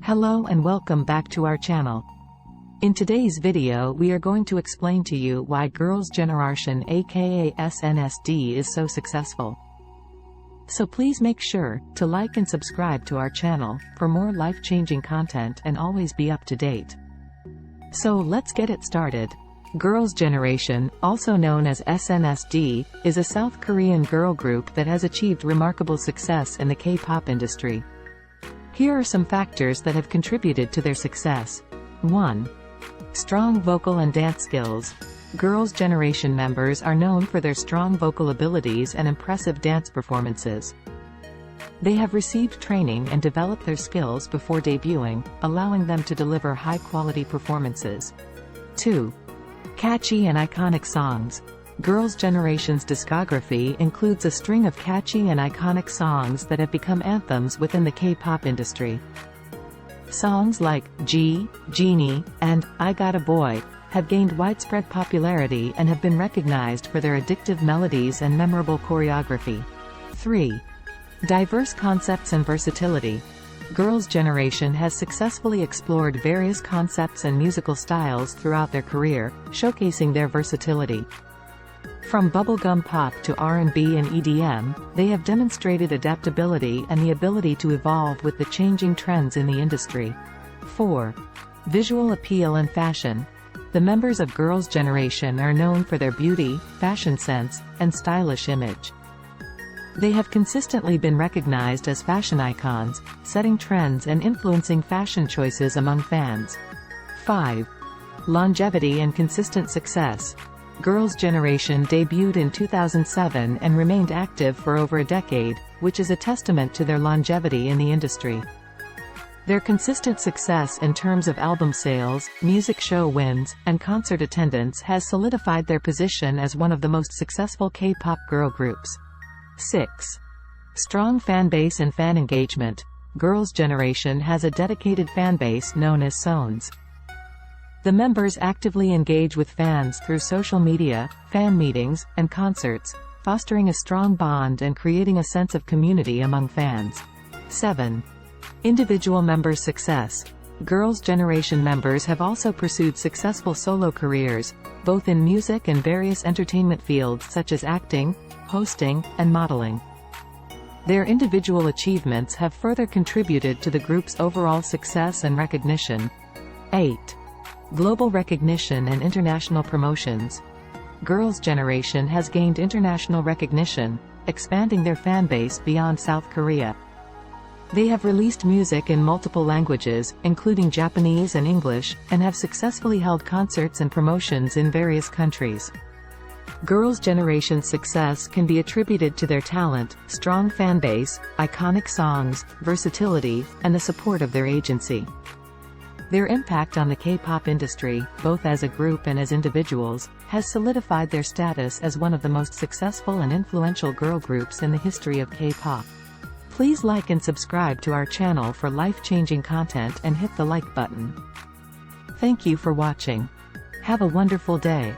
Hello and welcome back to our channel. In today's video we are going to explain to you why Girls' Generation aka SNSD is so successful. So please make sure to like and subscribe to our channel for more life-changing content and always be up to date. So let's get it started. Girls' Generation, also known as SNSD, is a South Korean girl group that has achieved remarkable success in the K-pop industry. Here are some factors that have contributed to their success. 1. Strong vocal and dance skills. Girls' Generation members are known for their strong vocal abilities and impressive dance performances. They have received training and developed their skills before debuting, allowing them to deliver high-quality performances. 2. Catchy and iconic songs. Girls' Generation's discography includes a string of catchy and iconic songs that have become anthems within the K-pop industry. Songs like G, Genie, and I Got a Boy have gained widespread popularity and have been recognized for their addictive melodies and memorable choreography. 3. Diverse concepts and versatility. Girls' Generation has successfully explored various concepts and musical styles throughout their career, showcasing their versatility. From bubblegum pop to R&B and EDM, they have demonstrated adaptability and the ability to evolve with the changing trends in the industry. 4. Visual appeal and fashion. The members of Girls' Generation are known for their beauty, fashion sense, and stylish image. They have consistently been recognized as fashion icons, setting trends and influencing fashion choices among fans. 5. Longevity and consistent success. Girls' Generation debuted in 2007 and remained active for over a decade, which is a testament to their longevity in the industry. Their consistent success in terms of album sales, music show wins, and concert attendance has solidified their position as one of the most successful K-pop girl groups. 6. Strong fanbase and fan engagement. Girls' Generation has a dedicated fanbase known as SONS. The members actively engage with fans through social media, fan meetings, and concerts, fostering a strong bond and creating a sense of community among fans. 7. Individual member success. Girls' Generation members have also pursued successful solo careers, both in music and various entertainment fields such as acting, hosting, and modeling. Their individual achievements have further contributed to the group's overall success and recognition. 8. Global recognition and international promotions. Girls' Generation has gained international recognition, expanding their fanbase beyond South Korea. They have released music in multiple languages, including Japanese and English, and have successfully held concerts and promotions in various countries. Girls' Generation's success can be attributed to their talent, strong fanbase, iconic songs, versatility, and the support of their agency. Their impact on the K-pop industry, both as a group and as individuals, has solidified their status as one of the most successful and influential girl groups in the history of K-pop. Please like and subscribe to our channel for life-changing content and hit the like button. Thank you for watching. Have a wonderful day.